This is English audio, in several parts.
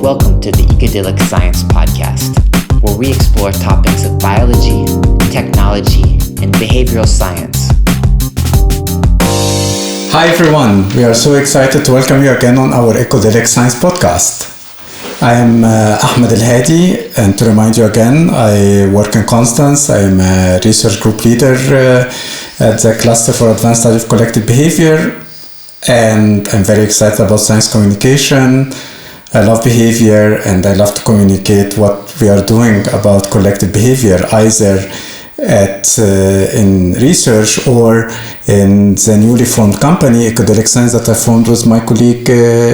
Welcome to the Ecodylic Science Podcast, where we explore topics of biology, technology, and behavioral science. Hi everyone, we are so excited to welcome you again on our Ecodylic Science Podcast. I am Ahmed El-Hadi, and to remind you again, I work in Constance. I am a research group leader at the Cluster for Advanced Study of Collective Behavior, and I'm very excited about science communication. I love behavior, and I love to communicate what we are doing about collective behavior, either in research or in the newly formed company, Ecodylic Science, that I formed with my colleague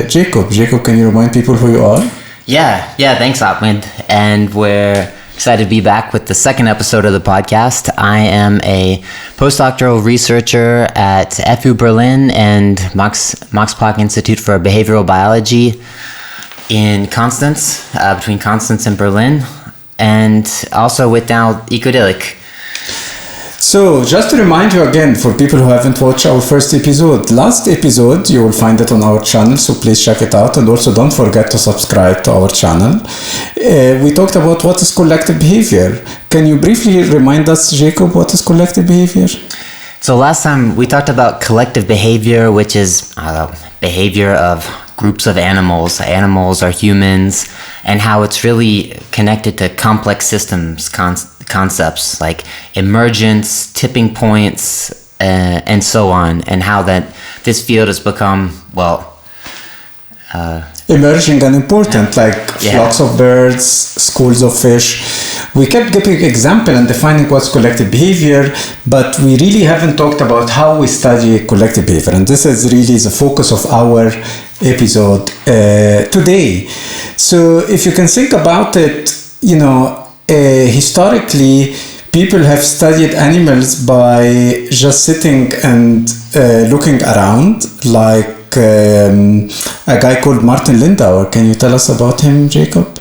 Jacob. Jacob, can you remind people who you are? Yeah, thanks, Ahmed. And we're excited to be back with the second episode of the podcast. I am a postdoctoral researcher at FU Berlin and Max Planck Institute for Behavioral Biology in Constance, between Constance and Berlin, and also with now Ecodylic. So, just to remind you again, for people who haven't watched our first episode, last episode, you will find it on our channel, so please check it out, and also don't forget to subscribe to our channel. We talked about what is collective behavior. Can you briefly remind us, Jacob, what is collective behavior? So last time we talked about collective behavior, which is behavior of groups of animals. Animals are humans, and how it's really connected to complex systems concepts like emergence, tipping points, and so on, and how that this field has become, emerging and important, flocks of birds, schools of fish. We kept giving example and defining what's collective behavior, but we really haven't talked about how we study collective behavior, and this is really the focus of our episode today. So if you can think about it, historically, people have studied animals by just sitting and looking around, like a guy called Martin Lindauer. Can you tell us about him, Jacob?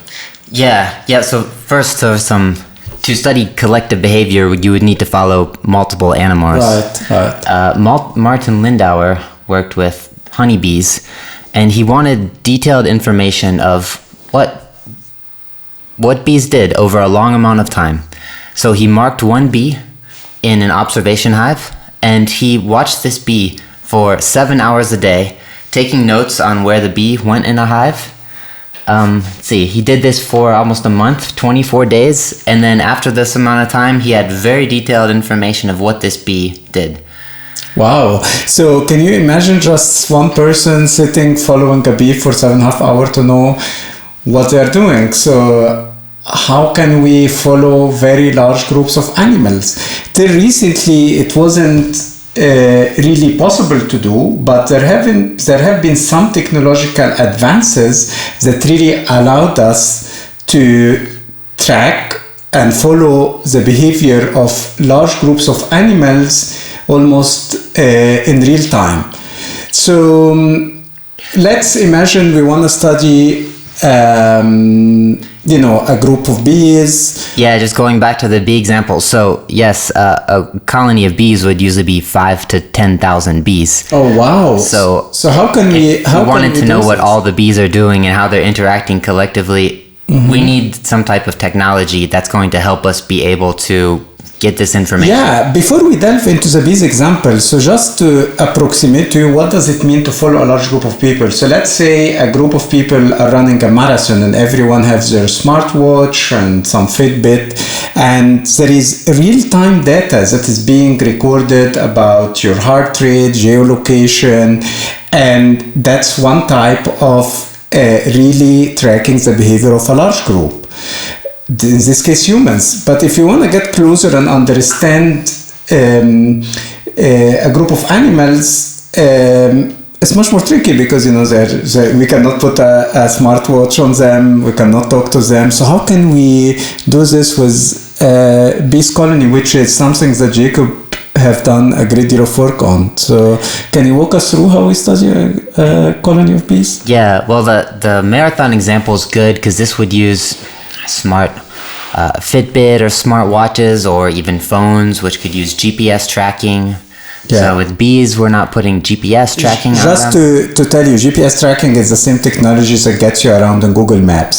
Yeah. So first, to study collective behavior, you would need to follow multiple animals. Right. Martin Lindauer worked with honeybees, and he wanted detailed information of what bees did over a long amount of time. So he marked one bee in an observation hive, and he watched this bee for 7 hours a day, taking notes on where the bee went in a hive. He did this for almost a month, 24 days, and then after this amount of time, he had very detailed information of what this bee did. Wow. So can you imagine just one person sitting following a bee for 7.5 hours to know what they're doing? So how can we follow very large groups of animals? Till recently, it wasn't really possible to do, but there have been some technological advances that really allowed us to track and follow the behavior of large groups of animals almost in real time. So let's imagine we want to study a group of bees. Yeah, just going back to the bee example. So yes, a colony of bees would usually be 5,000 to 10,000 bees. Oh wow! So how can we? If we wanted to know what all the bees are doing and how they're interacting collectively, we need some type of technology that's going to help us be able to get this information. Yeah, before we delve into the bees example, so just to approximate to you, what does it mean to follow a large group of people? So let's say a group of people are running a marathon, and everyone has their smartwatch and some Fitbit, and there is real-time data that is being recorded about your heart rate, geolocation, and that's one type of really tracking the behavior of a large group. In this case, humans. But if you want to get closer and understand a group of animals, it's much more tricky because we cannot put a smartwatch on them, we cannot talk to them. So how can we do this with bees colony, which is something that Jacob have done a great deal of work on? So can you walk us through how we study a colony of bees? Yeah, well, the marathon example is good because this would use smart Fitbit or smart watches, or even phones, which could use GPS tracking. Yeah. So with bees, we're not putting GPS tracking on Just them. to tell you, GPS tracking is the same technology that gets you around on Google Maps.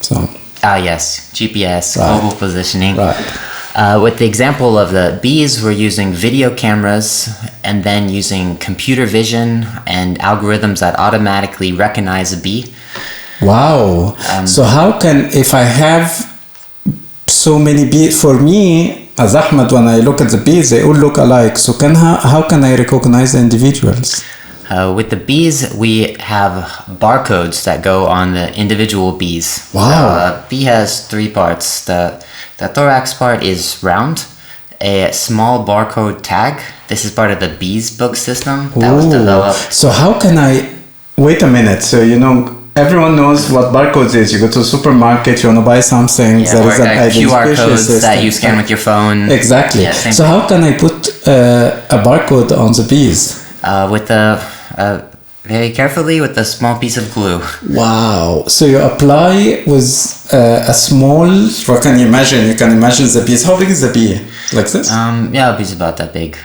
So. Yes, GPS, Right. global positioning. Right. With the example of the bees, we're using video cameras and then using computer vision and algorithms that automatically recognize a bee. Wow. So how can, if I have so many bees, for me, as Ahmed, when I look at the bees, they all look alike. So how can I recognize the individuals? With the bees, we have barcodes that go on the individual bees. Wow. So, a bee has three parts. The thorax part is round, a small barcode tag. This is part of the bees book system that was developed. So how can I, wait a minute. So, everyone knows what barcodes is. You go to the supermarket, you want to buy something. Yeah, there is an QR codes system. that you scan with your phone. Exactly. Yeah, same so thing. how can I put a barcode on the bees? With very carefully with a small piece of glue. Wow. So you apply with a small, what can you imagine? You can imagine the bees. How big is the bee? Like this? Yeah, a bee's about that big.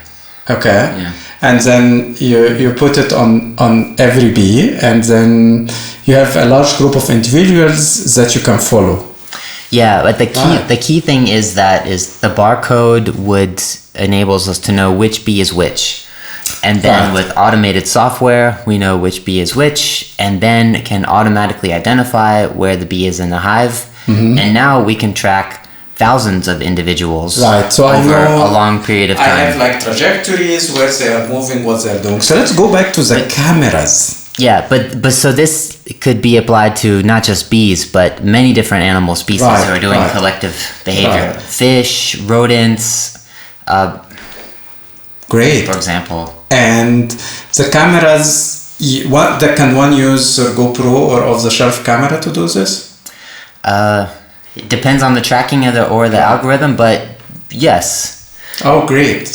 Okay. Yeah. And then you put it on every bee, and then you have a large group of individuals that you can follow. Yeah, but the key thing is the barcode enables us to know which bee is which. And then with automated software, we know which bee is which, and then can automatically identify where the bee is in the hive. And now we can track thousands of individuals So over a long period of time. I have like trajectories where they are moving, what they're doing. So let's go back to the cameras. Yeah, but so this could be applied to not just bees, but many different animal species who are doing collective behavior. Fish, rodents, Great. for example. And the cameras, can one use a GoPro or off-the-shelf camera to do this? It depends on the tracking of the algorithm, but yes. Oh, great.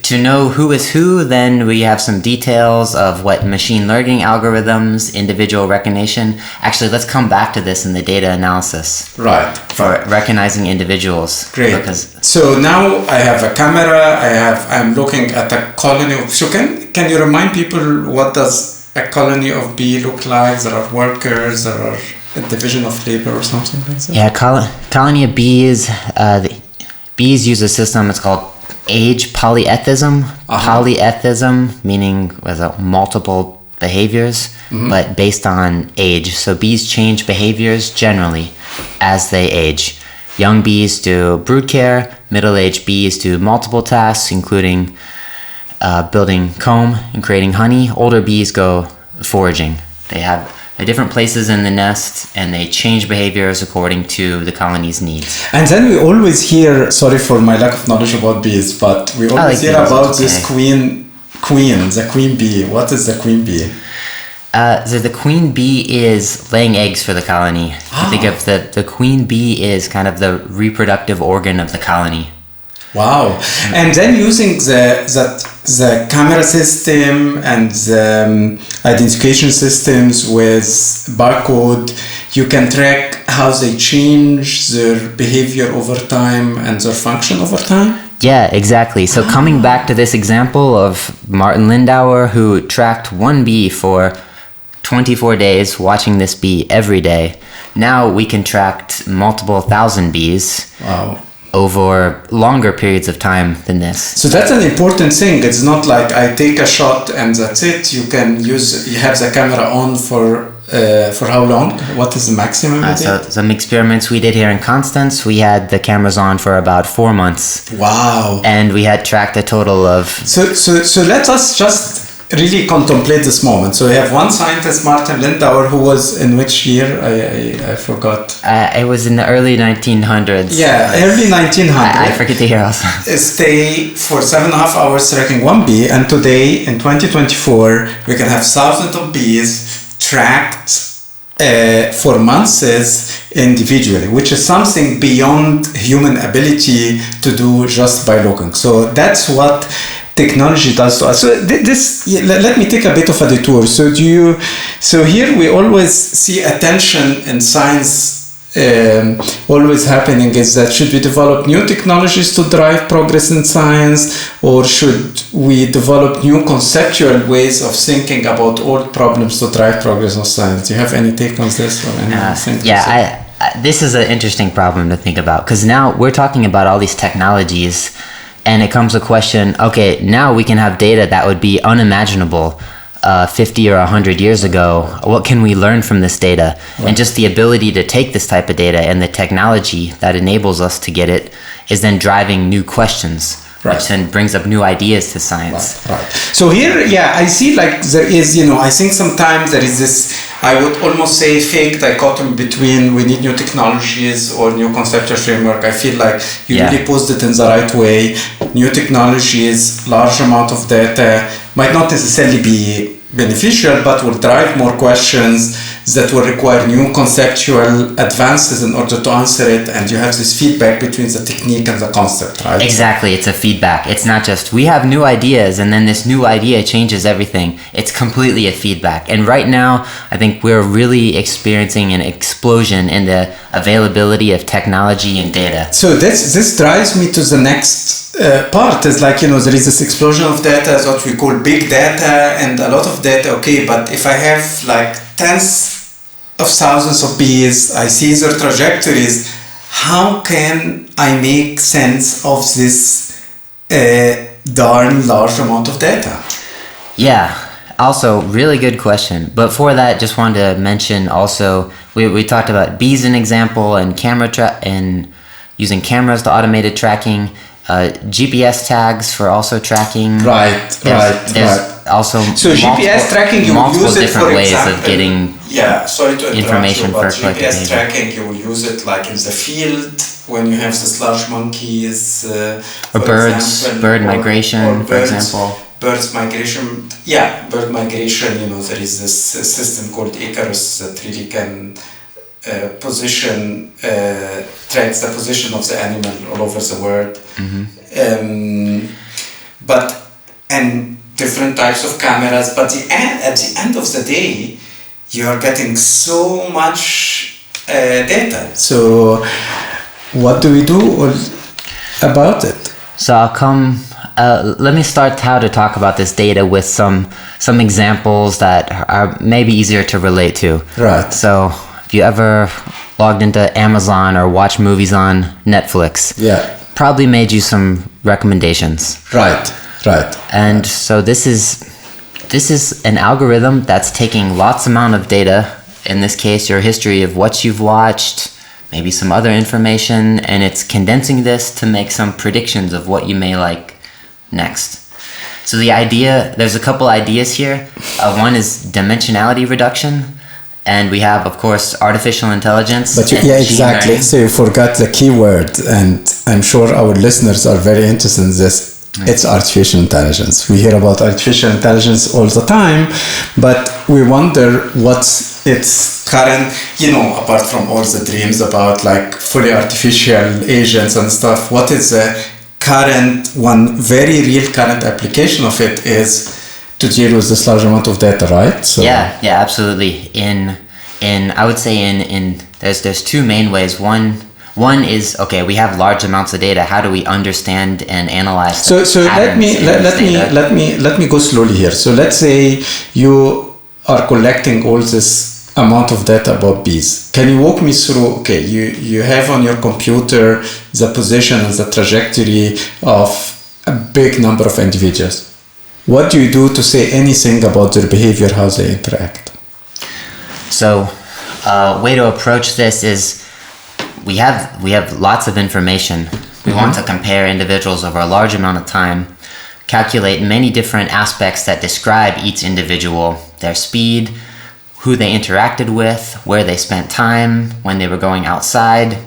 To know who is who, then we have some details of what machine learning algorithms, individual recognition. Actually, let's come back to this in the data analysis. Right. For recognizing individuals. Great. So now I have a camera. I'm looking at a colony of. So can you remind people what does a colony of bee look like? There are workers. There are a division of labor or something like that. Yeah, colony of bees. The bees use a system. It's called age polyethism. Polyethism meaning multiple behaviors, but based on age. So bees change behaviors generally as they age. Young bees do brood care. Middle-aged bees do multiple tasks, including building comb and creating honey. Older bees go foraging. They're different places in the nest, and they change behaviors according to the colony's needs. And then we always hear, sorry for my lack of knowledge about bees, but we always hear about this queen, the queen bee. What is the queen bee? So the queen bee is laying eggs for the colony. I think of the queen bee is kind of the reproductive organ of the colony. Wow. And then using the camera system and the identification systems with barcode, you can track how they change their behavior over time and their function over time? Yeah, exactly. So coming back to this example of Martin Lindauer, who tracked one bee for 24 days, watching this bee every day. Now we can track multiple thousand bees. Wow. Over longer periods of time than this. So that's an important thing. It's not like I take a shot and that's it. You have the camera on for how long? What is the maximum? So some experiments we did here in Constance, we had the cameras on for about 4 months. Wow. And we had tracked a total of... So let us just really contemplate this moment. So we have one scientist, Martin Lindauer, who was in which year? I forgot. It was in the early 1900s. Yeah, early 1900s. I forget the year also. Stay for 7.5 hours tracking one bee, and today in 2024 we can have thousands of bees tracked for months individually, which is something beyond human ability to do just by looking. So that's what technology does to us. So let me take a bit of a detour. So here we always see attention in science always happening is that should we develop new technologies to drive progress in science, or should we develop new conceptual ways of thinking about old problems to drive progress in science? Do you have any take on this? Or This is an interesting problem to think about, because now we're talking about all these technologies, and it comes to the question, okay, now we can have data that would be unimaginable 50 or 100 years ago. What can we learn from this data? Right. And just the ability to take this type of data and the technology that enables us to get it is then driving new questions. Right. Which then brings up new ideas to science. Right. So here, I see like there is, I think sometimes there is this, I would almost say, fake dichotomy between we need new technologies or new conceptual framework. I feel like you really posed it in the right way. New technologies, large amount of data might not necessarily be beneficial, but will drive more questions that will require new conceptual advances in order to answer it, and you have this feedback between the technique and the concept, right? Exactly, it's a feedback. It's not just we have new ideas and then this new idea changes everything. It's completely a feedback. And right now, I think we're really experiencing an explosion in the availability of technology and data. So this drives me to the next part. Is like, there is this explosion of data, what we call big data, and a lot of data, okay, but if I have like tens of thousands of bees, I see their trajectories, how can I make sense of this darn large amount of data? Yeah, also really good question. But for that, just wanted to mention also, we talked about bees an example, and and using cameras to automated tracking, GPS tags for also tracking. There's also so GPS tracking, you will use it different for ways example, of getting sorry to information you, but for GPS tracking, you will use it like in the field when you have these large monkeys, or birds, bird migration, for example. Bird migration, there is this system called Icarus that really can tracks the position of the animal all over the world. Mm-hmm. And different types of cameras, but at the end of the day, you are getting so much data. So what do we do about it? So I'll come. Let me start how to talk about this data with some examples that are maybe easier to relate to. Right. So if you ever logged into Amazon or watched movies on Netflix, probably made you some recommendations. Right. And so this is an algorithm that's taking lots amount of data, in this case your history of what you've watched, maybe some other information, and it's condensing this to make some predictions of what you may like next. So there's a couple ideas here. One is dimensionality reduction, and we have, of course, artificial intelligence. But exactly. Learning. So you forgot the keyword, and I'm sure our listeners are very interested in this. It's artificial intelligence. We hear about artificial intelligence all the time, but we wonder what's its current, apart from all the dreams about like fully artificial agents and stuff, what is the current, one very real current application of it is to deal with this large amount of data, right? So yeah, absolutely. I would say there's two main ways. One is, okay, we have large amounts of data. How do we understand and analyze? So let me go slowly here. So let's say you are collecting all this amount of data about bees. Can you walk me through? Okay, you have on your computer the position and the trajectory of a big number of individuals. What do you do to say anything about their behavior, how they interact? So, way to approach this is we have lots of information. We want to compare individuals over a large amount of time, calculate many different aspects that describe each individual, their speed, who they interacted with, where they spent time, when they were going outside,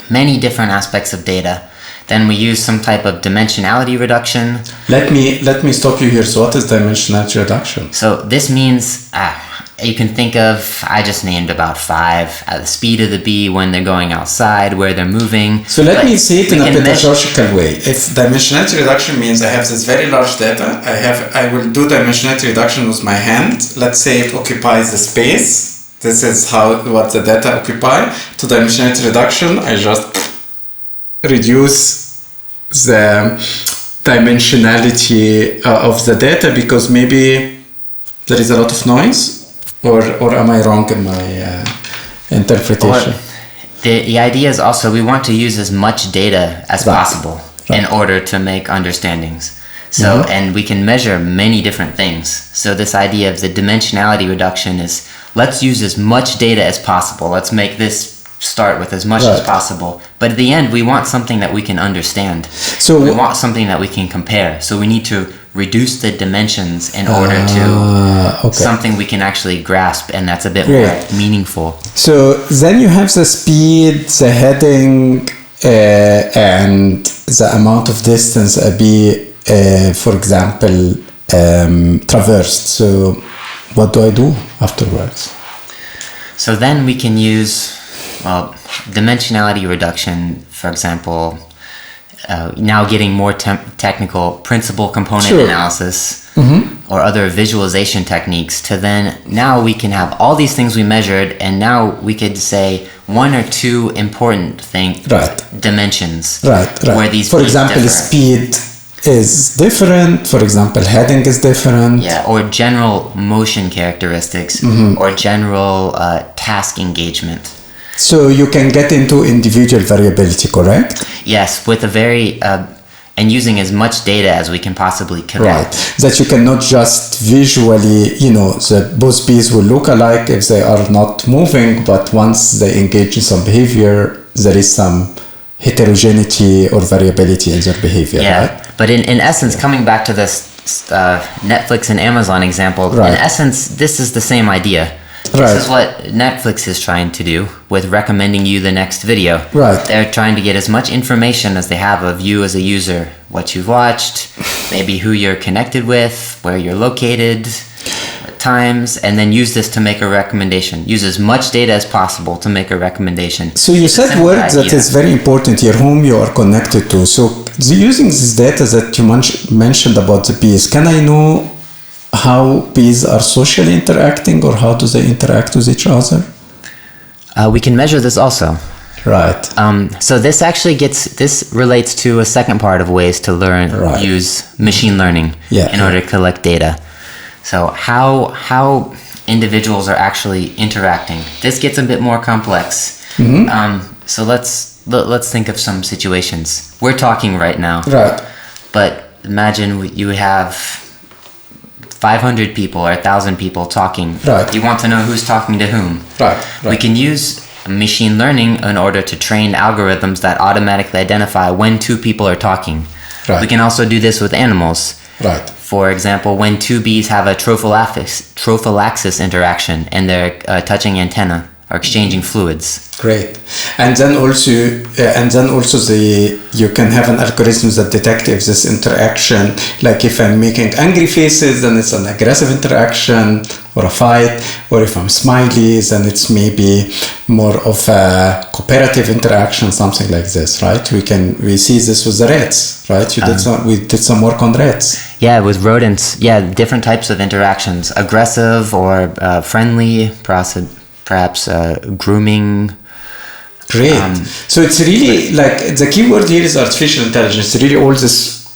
many different aspects of data. Then we use some type of dimensionality reduction. Let me stop you here. So what is dimensionality reduction? So this means you can think of, I just named about 5, the speed of the bee when they're going outside, where they're moving. So let me say it in a pedagogical way. If dimensionality reduction means I have this very large data, I will do dimensionality reduction with my hand. Let's say it occupies the space this is what the data occupy. To dimensionality reduction, I just reduce the dimensionality of the data because maybe there is a lot of noise, or am I wrong in my interpretation? The idea is also we want to use as much data as possible in order to make understandings. So, and we can measure many different things. So this idea of the dimensionality reduction is, let's use as much data as possible. Let's make this start with as much as possible. But at the end, we want something that we can understand. So we want something that we can compare. So we need to reduce the dimensions in order to something we can actually grasp, and that's a bit more meaningful. So then you have the speed, the heading, and the amount of distance a bee, for example, traversed. So what do I do afterwards? So then we can use dimensionality reduction, for example, now getting more technical principal component analysis or other visualization techniques to then now we can have all these things we measured, and now we could say one or two important dimensions where these, for example, speed is different, for example, heading is different, or general motion characteristics or general task engagement. So you can get into individual variability, correct? Yes, with a very and using as much data as we can possibly collect. That you cannot just visually, both bees will look alike if they are not moving, but once they engage in some behavior, there is some heterogeneity or variability in their behavior, right? But in essence, coming back to this Netflix and Amazon example, in essence, this is the same idea. This is what Netflix is trying to do with recommending you the next video. They're trying to get as much information as they have of you as a user, what you've watched, maybe who you're connected with, where you're located, times, and then use this to make a recommendation. Use as much data as possible to make a recommendation. So you said word that is very important here, whom you are connected to. So using this data that you mentioned about the bees, can I know how bees are socially interacting, or how do they interact with each other? We can measure this also. So this actually this relates to a second part of ways to learn, use machine learning in order to collect data. So how individuals are actually interacting. This gets a bit more complex. So let's think of some situations. We're talking right now. But imagine you have 500 people or 1,000 people talking. You want to know who's talking to whom. We can use machine learning in order to train algorithms that automatically identify when two people are talking. We can also do this with animals. For example, when two bees have a trophallaxis interaction and they're touching antenna or exchanging fluids. And then also you can have an algorithm that detects if this interaction, like if I'm making angry faces, then it's an aggressive interaction or a fight, or if I'm smiley, then it's maybe more of a cooperative interaction, something like this, right? We see this with the rats, right? We did some work on rats. With rodents, different types of interactions, aggressive or friendly, perhaps grooming. So it's really like the keyword here is artificial intelligence. Really, all this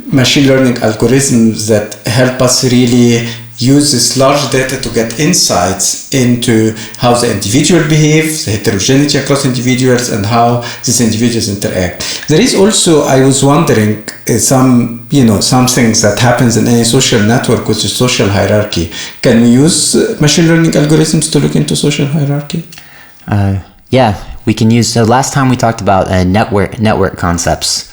machine learning algorithms that help us really use this large data to get insights into how the individual behaves, the heterogeneity across individuals, and how these individuals interact. There is also, I was wondering, some things that happens in any social network, which is social hierarchy. Can we use machine learning algorithms to look into social hierarchy? We can use. So last time we talked about network concepts.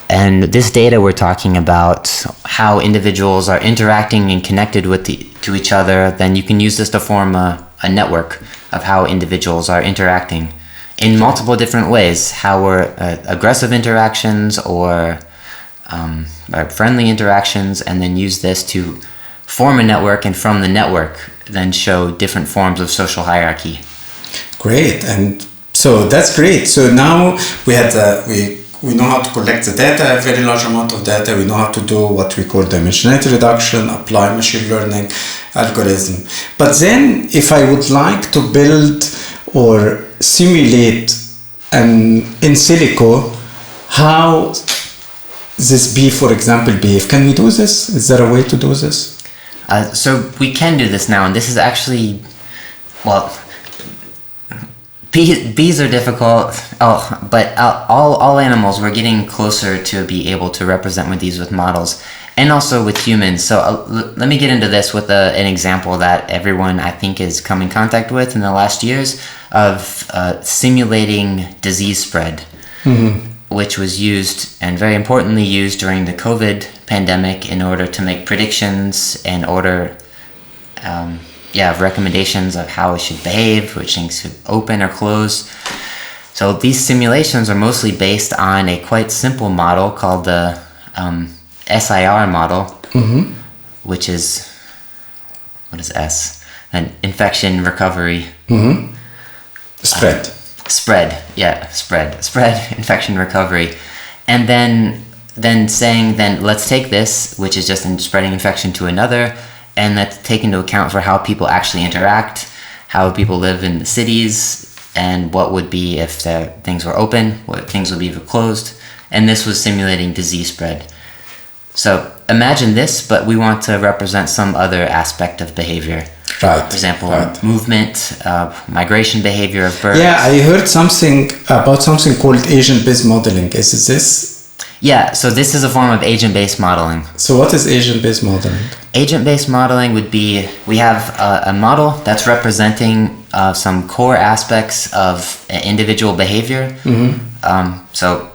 And this data we're talking about how individuals are interacting and connected to each other. Then you can use this to form a network of how individuals are interacting in multiple different ways. How we're aggressive interactions or friendly interactions, and then use this to form a network, and from the network then show different forms of social hierarchy. Great. And so that's great. So now we we know how to collect the data, a very large amount of data. We know how to do what we call dimensionality reduction, apply machine learning algorithm. But then if I would like to build or simulate an in silico, how this bee, for example, behave. Can we do this? Is there a way to do this? So we can do this now, and this is actually, well, bees are difficult. But all animals, we're getting closer to be able to represent with these with models, and also with humans. So let me get into this with an example that everyone I think has come in contact with in the last years of simulating disease spread. Mm-hmm. Which was used, and very importantly used, during the COVID pandemic in order to make predictions and recommendations of how it should behave, which things should open or close. So these simulations are mostly based on a quite simple model called the SIR model, mm-hmm. which is, what is S? An infection recovery. Mm-hmm. Spread, infection recovery. And then saying, let's take this, which is just spreading infection to another, and let's take into account for how people actually interact, how people live in the cities, and what would be if things were open, what things would be closed. And this was simulating disease spread. So imagine this, but we want to represent some other aspect of behavior. Right. For example, movement, migration behavior of birds. Yeah, I heard something about something called agent-based modeling. Is this? Yeah, so this is a form of agent-based modeling. So what is agent-based modeling? Agent-based modeling would be, we have a model that's representing some core aspects of individual behavior. Mm-hmm. So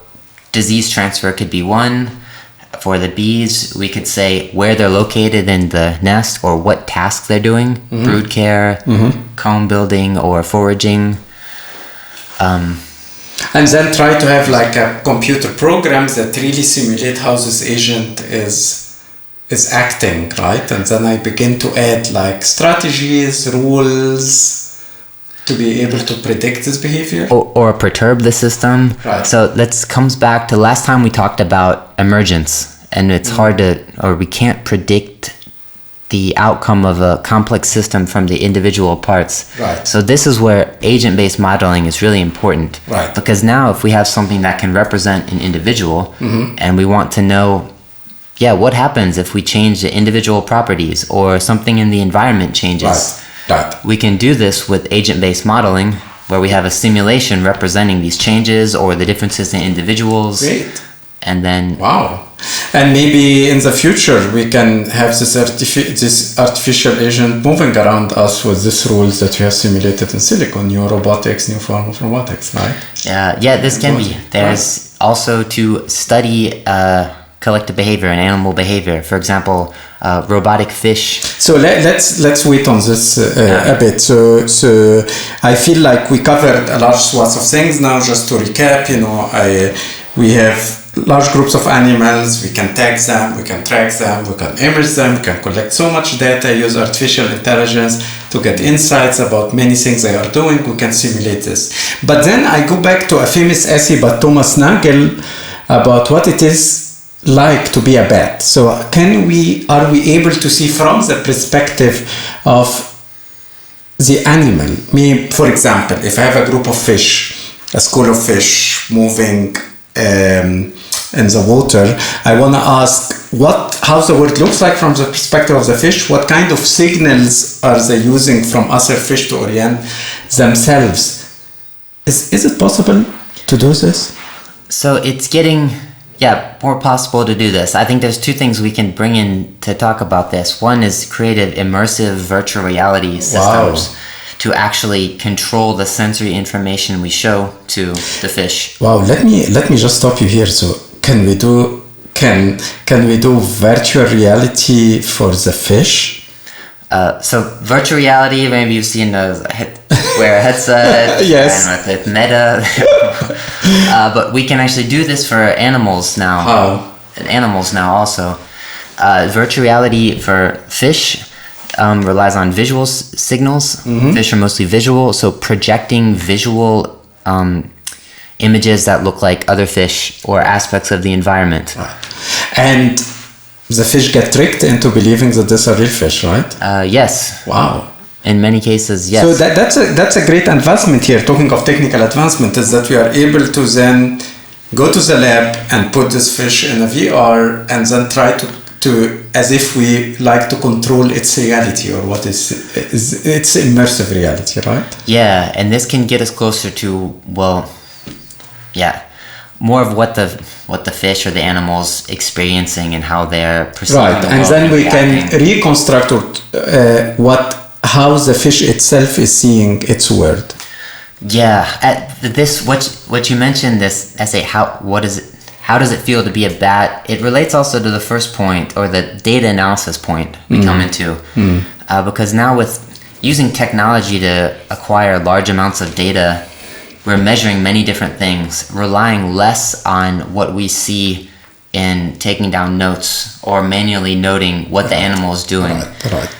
disease transfer could be one. For the bees, we could say where they're located in the nest or what tasks they're doing, mm-hmm. brood care, mm-hmm. comb building, or foraging. And then try to have like a computer programs that really simulate how this agent is acting, right? And then I begin to add like strategies, rules to be able to predict this behavior. Or perturb the system. Right. So that comes back to last time we talked about emergence. And it's hard to, or we can't predict the outcome of a complex system from the individual parts. Right. So this is where agent-based modeling is really important. Right. Because now if we have something that can represent an individual, mm-hmm. and we want to know, what happens if we change the individual properties or something in the environment changes. Right. We can do this with agent-based modeling, where we have a simulation representing these changes or the differences in individuals. Great. And then... Wow. And maybe in the future we can have this artificial agent moving around us with these rules that we have simulated in silicon, new robotics, new form of robotics, right? This can be. There's also to study collective behavior and animal behavior. For example, robotic fish. So let's wait on this a bit. So I feel like we covered a large swath of things now. Just to recap, we have large groups of animals, we can tag them, we can track them, we can image them, we can collect so much data, use artificial intelligence to get insights about many things they are doing, we can simulate this. But then I go back to a famous essay by Thomas Nagel about what it is like to be a bat. So are we able to see from the perspective of the animal? For example, if I have a group of fish, a school of fish moving in the water, I want to ask how the world looks like from the perspective of the fish. What kind of signals are they using from other fish to orient themselves? Is it possible to do this? So it's getting more possible to do this. I think there's two things we can bring in to talk about this. One is creative immersive virtual reality systems. Wow. To actually control the sensory information we show to the fish. Wow, let me just stop you here. So can we do virtual reality for the fish? So virtual reality, maybe you've seen those wear a headset. Yes. And with Meta. But we can actually do this for animals now. How? And animals now also. Virtual reality for fish relies on visual signals. Mm-hmm. Fish are mostly visual, so projecting visual images that look like other fish or aspects of the environment. Right. And the fish get tricked into believing that these are real fish, right? Yes. Wow. In many cases, yes. So that's a great advancement here. Talking of technical advancement, is that we are able to then go to the lab and put this fish in a VR and then try to as if we like to control its reality, or what is its immersive reality, right? Yeah, and this can get us closer to, more of what the fish or the animals experiencing and how they're perceiving right, the and world then we reacting. can reconstruct how the fish itself is seeing its world. Yeah, what you mentioned, this essay, how does it feel to be a bat? It relates also to the first point, or the data analysis point we come into, because now with using technology to acquire large amounts of data, we're measuring many different things, relying less on what we see in taking down notes or manually noting what the animal is doing.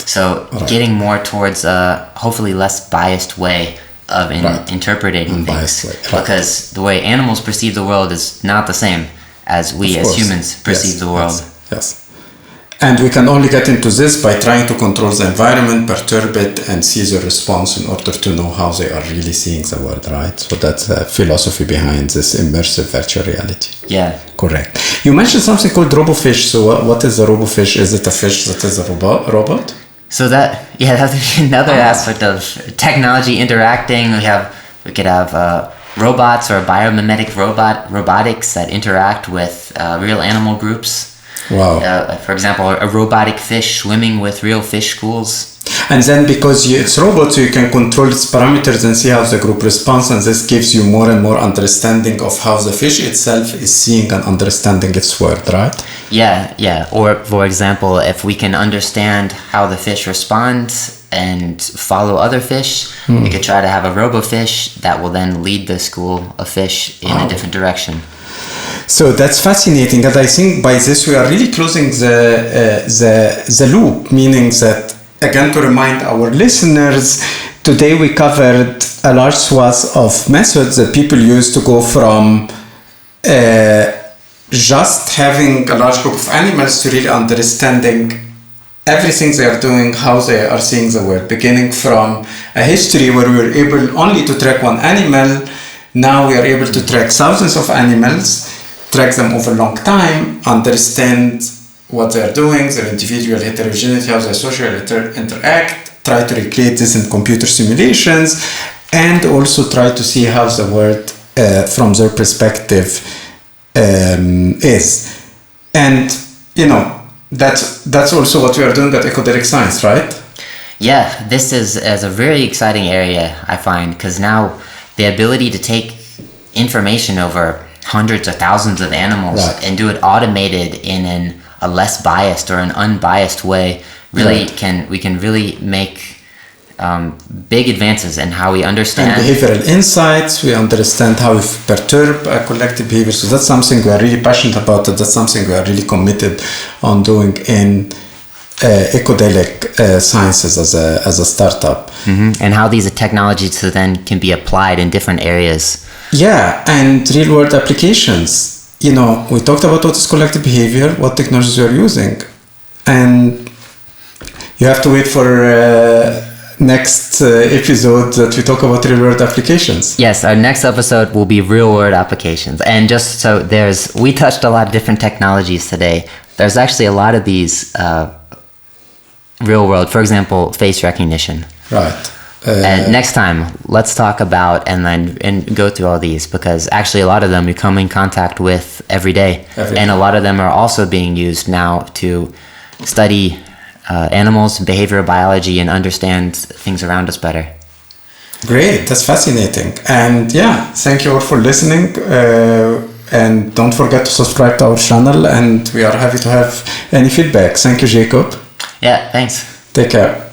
So getting more towards a hopefully less biased way of interpreting things. Because the way animals perceive the world is not the same as we as humans perceive the world. Yes. And we can only get into this by trying to control the environment, perturb it, and see the response in order to know how they are really seeing the world, right? So that's the philosophy behind this immersive virtual reality. Yeah. Correct. You mentioned something called RoboFish. So what is a RoboFish? Is it a fish that is a robot? So that's another aspect of technology interacting. We could have robots or biomimetic robotics that interact with real animal groups. Wow. For example, a robotic fish swimming with real fish schools. And then because it's robot, so you can control its parameters and see how the group responds, and this gives you more and more understanding of how the fish itself is seeing and understanding its world, right? Yeah. Or, for example, if we can understand how the fish responds and follow other fish, we could try to have a robofish that will then lead the school of fish in a different direction. So that's fascinating, and I think by this we are really closing the loop, meaning that, again, to remind our listeners, today we covered a large swath of methods that people use to go from just having a large group of animals to really understanding everything they are doing, how they are seeing the world, beginning from a history where we were able only to track one animal. Now we are able to track thousands of animals, track them over a long time, understand what they are doing, their individual heterogeneity, how they socially interact, try to recreate this in computer simulations, and also try to see how the world from their perspective is. And, that's also what we are doing at Ecodylic Science, right? Yeah, this is a very exciting area, I find, because now the ability to take information over hundreds or thousands of animals and do it automated in a less biased or an unbiased way we can really make big advances in how we understand. And behavioral insights, we understand how we perturb collective behavior. So that's something we are really passionate about. That's something we are really committed on doing in Ecodylic Sciences as a startup. Mm-hmm. And how these technologies then can be applied in different areas. Yeah, and real world applications. We talked about what is collective behavior, what technologies we are using. And you have to wait for next episode that we talk about real world applications. Yes, our next episode will be real world applications. And just so we touched a lot of different technologies today. There's actually a lot of these real world, for example, face recognition. Right. And next time, let's talk about and go through all these, because actually a lot of them we come in contact with every day. And a lot of them are also being used now to study animals, behavioral biology, and understand things around us better. Great, that's fascinating. And thank you all for listening. And don't forget to subscribe to our channel, and we are happy to have any feedback. Thank you, Jacob. Yeah, thanks. Take care.